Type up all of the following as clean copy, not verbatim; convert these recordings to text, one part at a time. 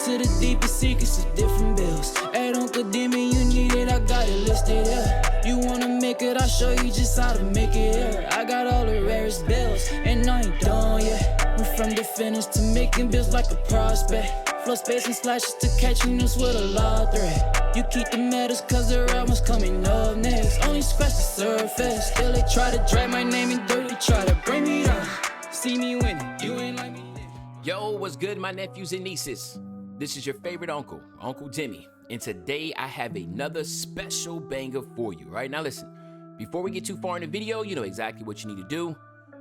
to the deepest secrets of different bills. At Uncle Demi, you need it, I got it listed, yeah. You wanna make it, I'll show you just how to make it, yeah. I got all the rarest bills, and I ain't done yet. Went from the finish to making bills like a prospect. Flow space and slashes to catching us with a law threat. You keep the medals cause the real one's coming up next. Only scratch the surface. Still they try to drag my name in dirt. They try to bring me down. See me winning, you ain't like me. Yo, what's good, my nephews and nieces? This is your favorite uncle, Uncle Demi. And today I have another special banger for you. Right now listen, before we get too far in the video, you know exactly what you need to do.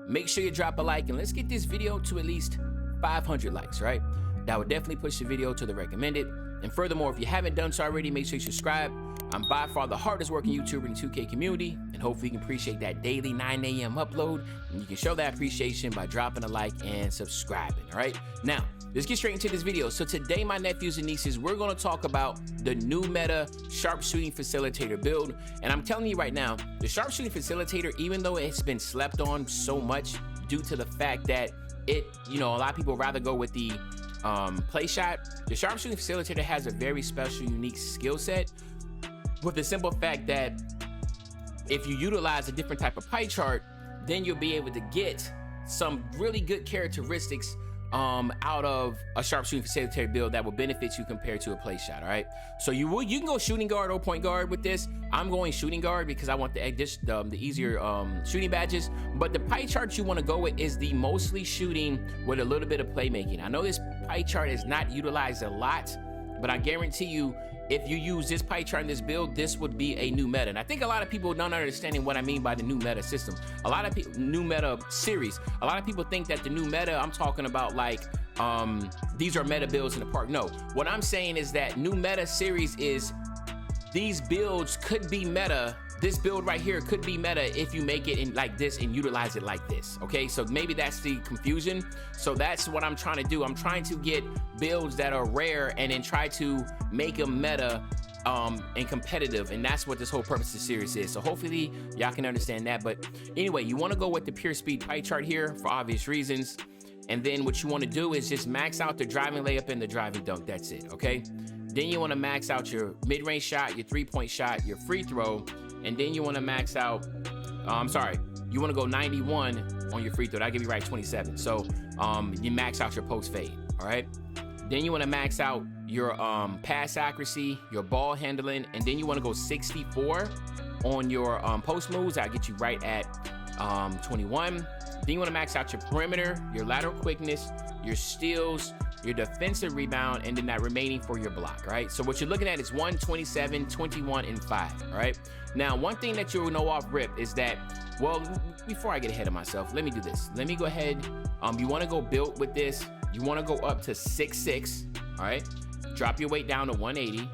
Make sure you drop a like and let's get this video to at least 500 likes, right? That would definitely push the video to the recommended. And furthermore, if you haven't done so already, make sure you subscribe. I'm by far the hardest working YouTuber in the 2K community, and hopefully you can appreciate that daily 9 a.m. upload. And you can show that appreciation by dropping a like and subscribing, all right? Now, let's get straight into this video. So today, my nephews and nieces, we're gonna talk about the new meta Sharpshooting Facilitator build. And I'm telling you right now, the Sharpshooting Facilitator, even though it's been slept on so much due to the fact that a lot of people rather go with the play shot, the Sharpshooting Facilitator has a very special, unique skill set with the simple fact that if you utilize a different type of pie chart, then you'll be able to get some really good characteristics out of a Sharpshooting Facilitator build that will benefit you compared to a play shot, all right? So you can go shooting guard or point guard with this. I'm going shooting guard because I want the easier shooting badges, but the pie chart you want to go with is the mostly shooting with a little bit of playmaking. I know this pie chart is not utilized a lot, but I guarantee you, if you use this pie chart in this build, this would be a new meta. And I think a lot of people don't understand what I mean by the new meta system. A lot of people, new meta series, a lot of people think that the new meta, I'm talking about like, these are meta builds in the park. No, what I'm saying is that new meta series is these builds could be meta. This build right here could be meta if you make it in like this and utilize it like this, okay? So maybe that's the confusion. So that's what I'm trying to do. I'm trying to get builds that are rare and then try to make them meta and competitive, and that's what this whole purpose of the series is. So hopefully y'all can understand that. But anyway, you wanna go with the pure speed pie chart here for obvious reasons. And then what you wanna do is just max out the driving layup and the driving dunk, that's it, okay? Then you wanna max out your mid-range shot, your three-point shot, your free throw, and then you want to max out, you want to go 91 on your free throw. I'll give you right 27. So you max out your post fade, all right? Then you want to max out your pass accuracy, your ball handling, and then you want to go 64 on your post moves. I'll get you right at 21. Then you want to max out your perimeter, your lateral quickness, your steals, your defensive rebound, and then that remaining for your block, right? So what you're looking at is 1, 27, 21, and 5, all right? Now, one thing that you'll know off rip is that, well, before I get ahead of myself, let me do this. Let me go ahead, you wanna go build with this, you wanna go up to 6'6", all right? Drop your weight down to 180,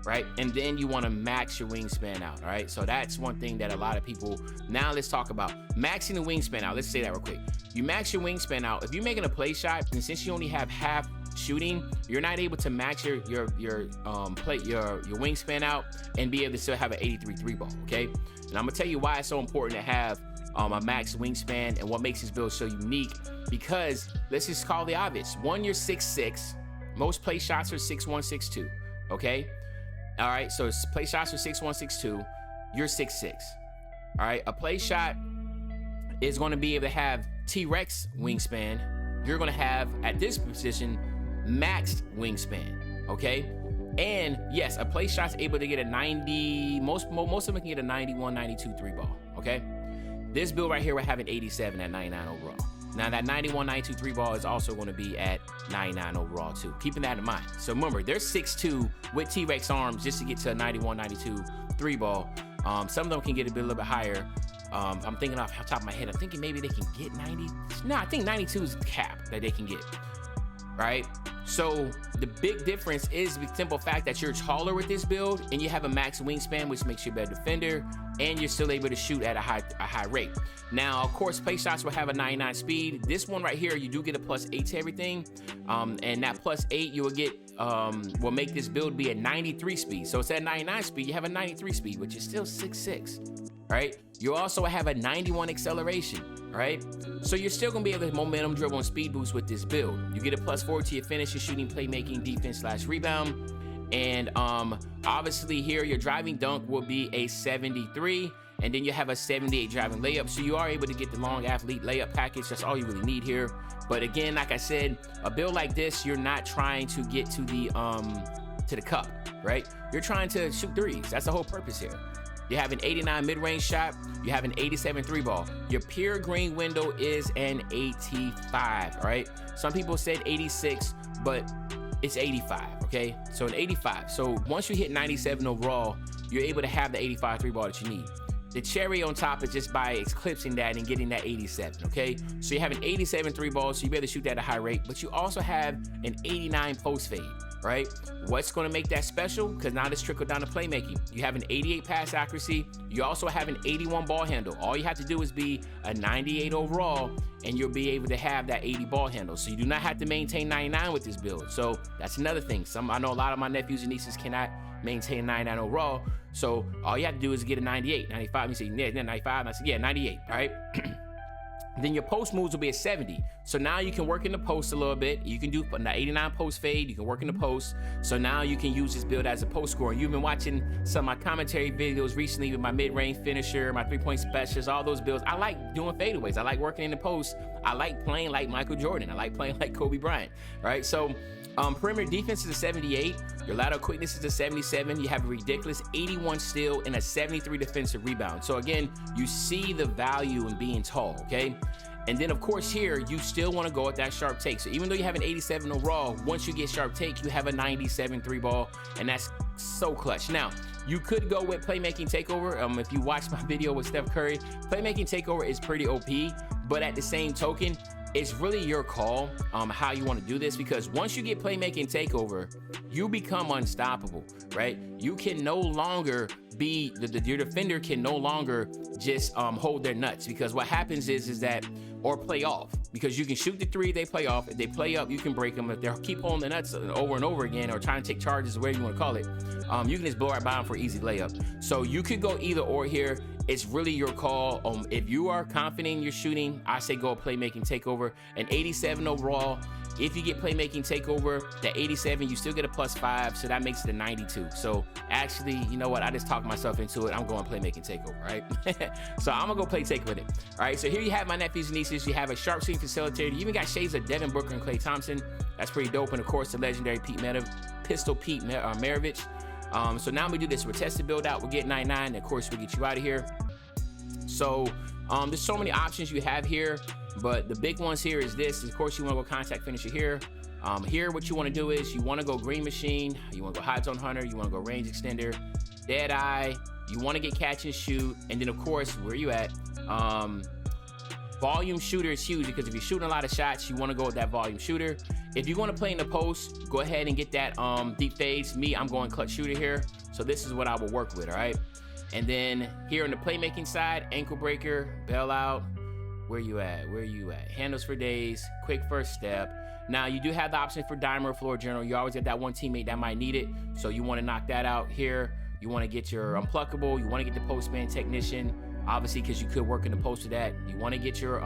right? And then you wanna max your wingspan out, all right? So that's one thing that a lot of people, now let's talk about maxing the wingspan out. Let's say that real quick. You max your wingspan out. If you're making a play shot, and since you only have half shooting, you're not able to max your wingspan out and be able to still have an 83 three ball, okay? And I'm gonna tell you why it's so important to have a max wingspan and what makes this build so unique, because let's just call the obvious. One, you're 6'6". Most play shots are 6'1", 6'2", okay? All right, so play shots are 6'1", 6'2", you're 6'6", all right? A play shot is gonna be able to have T-Rex wingspan. You're gonna have, at this position, maxed wingspan, okay? And yes, a play shot's able to get a 90, most of them can get a 91, 92 three ball, okay? This build right here will have an 87 at 99 overall. Now that 91, 92 three ball is also gonna be at 99 overall too, keeping that in mind. So remember, they're 6'2" with T-Rex arms just to get to a 91, 92 three ball. Some of them can get a little bit higher. I'm thinking off the top of my head, I'm thinking maybe they can get 90. No, I think 92 is the cap that they can get, right? So the big difference is the simple fact that you're taller with this build and you have a max wingspan, which makes you a better defender, and you're still able to shoot at a high rate. Now, of course, play shots will have a 99 speed. This one right here, you do get a +8 to everything, and that +8 you will get will make this build be a 93 speed. So it's at 99 speed, you have a 93 speed, which is still 6'6". right? You also have a 91 acceleration, right? So you're still gonna be able to momentum dribble and speed boost with this build. You get a +4 to your finishing, shooting, playmaking, defense / rebound. And obviously here your driving dunk will be a 73, and then you have a 78 driving layup. So you are able to get the long athlete layup package. That's all you really need here. But again, like I said, a build like this, you're not trying to get to the cup, right? You're trying to shoot threes. That's the whole purpose here. You have an 89 mid-range shot. You have an 87 3-ball. Your pure green window is an 85, right? Some people said 86, but it's 85, okay? So an 85. So once you hit 97 overall, you're able to have the 85 3-ball that you need. The cherry on top is just by eclipsing that and getting that 87, okay? So you have an 87 3-ball, so you better shoot that at a high rate, but you also have an 89 post fade, right? What's gonna make that special? Because now this trickle down to playmaking. You have an 88 pass accuracy. You also have an 81 ball handle. All you have to do is be a 98 overall, and you'll be able to have that 80 ball handle. So you do not have to maintain 99 with this build. So that's another thing. I know a lot of my nephews and nieces cannot maintain 99 overall. So all you have to do is get a 98, 95. You say, yeah, 95. I said, yeah, 98, all right? Then your post moves will be a 70. So now you can work in the post a little bit. You can do an 89 post fade. You can work in the post. So now you can use this build as a post scorer. You've been watching some of my commentary videos recently with my mid-range finisher, my 3-point specials, all those builds. I like doing fadeaways. I like working in the post. I like playing like Michael Jordan. I like playing like Kobe Bryant, right? So perimeter defense is a 78. Your lateral quickness is a 77. You have a ridiculous 81 steal and a 73 defensive rebound. So again, you see the value in being tall, okay? And then of course here, you still want to go with that sharp take. So even though you have an 87 overall, once you get sharp take, you have a 97 3-ball, and that's so clutch. Now, you could go with playmaking takeover. If you watch my video with Steph Curry, playmaking takeover is pretty OP, but at the same token, it's really your call how you want to do this, because once you get playmaking takeover, you become unstoppable, right? You can no longer be, your defender can no longer just hold their nuts, because what happens is that, or play off, because you can shoot the three, they play off. If they play up, you can break them. If they keep holding the nuts over and over again, or trying to take charges, whatever you want to call it, you can just blow right by them for easy layup. So you could go either or here. It's really your call. If you are confident in your shooting, I say go playmaking takeover. An 87 overall. If you get playmaking takeover, the 87, you still get a +5, so that makes it a 92. So actually, you know what? I just talked myself into it. I'm going playmaking takeover, right? So I'm gonna go play take with it. All right, so here you have my nephews and nieces. You have a Sharpshooting Facilitator. You even got shades of Devin Booker and Klay Thompson. That's pretty dope. And of course, the legendary Pistol Pete Maravich. So now we do this. We're testing build out. We'll get 99. And of course, we'll get you out of here. So there's so many options you have here, but the big ones here is this. Of course, you want to go contact finisher here. Here, what you want to do is you want to go green machine. You want to go high zone hunter. You want to go range extender, dead eye. You want to get catch and shoot. And then, of course, where you at? Volume shooter is huge, because if you're shooting a lot of shots, you want to go with that volume shooter. If you want to play in the post, go ahead and get that deep fades. Me, I'm going clutch shooter here. So this is what I will work with, all right? And then here on the playmaking side, ankle breaker, bailout. Where you at? Where you at? Handles for days, quick first step. Now you do have the option for dimer or floor general. You always have that one teammate that might need it. So you want to knock that out here. You want to get your unpluckable. You want to get the postman technician, obviously, because you could work in the post with that. You want to get your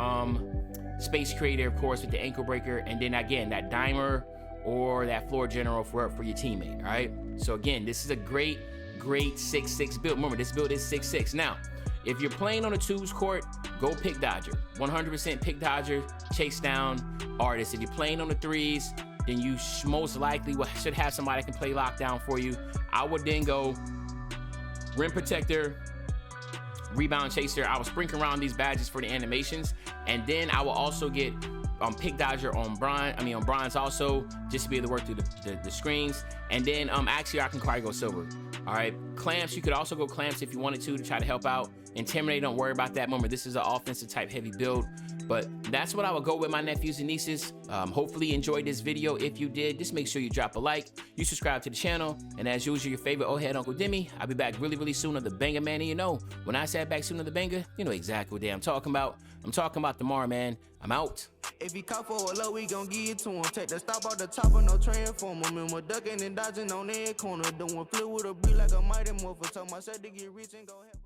space creator, of course, with the ankle breaker. And then again, that dimer or that floor general for your teammate, all right? So again, this is a great 6-6 build. Remember, this build is 6-6. Now, if you're playing on a twos court, go pick dodger. 100% pick dodger, chase down artist. If you're playing on the threes, then you most likely should have somebody that can play lockdown for you. I would then go rim protector, rebound chaser. I will sprinkle around these badges for the animations, and then I will also get pick dodger on bronze also, just to be able to work through the screens. And then actually I can probably go silver. All right, clamps, you could also go clamps if you wanted to try to help out. Intimidate, don't worry about that. Remember, this is an offensive type heavy build, but that's what I would go with, my nephews and nieces. Hopefully you enjoyed this video. If you did, just make sure you drop a like, you subscribe to the channel, and as usual, your favorite old head Uncle Demi. I'll be back really soon on the banger, man. And you know, when I said back soon on the banger, you know exactly what day I'm talking about. I'm talking about tomorrow, man. I'm out. If he caught for a low, we gon' give it to him. Take the stop off the top of no transformer. Remember ducking and dodging on that corner. Doing flip with a beat like a mighty morpher. Told myself to get rich and go help.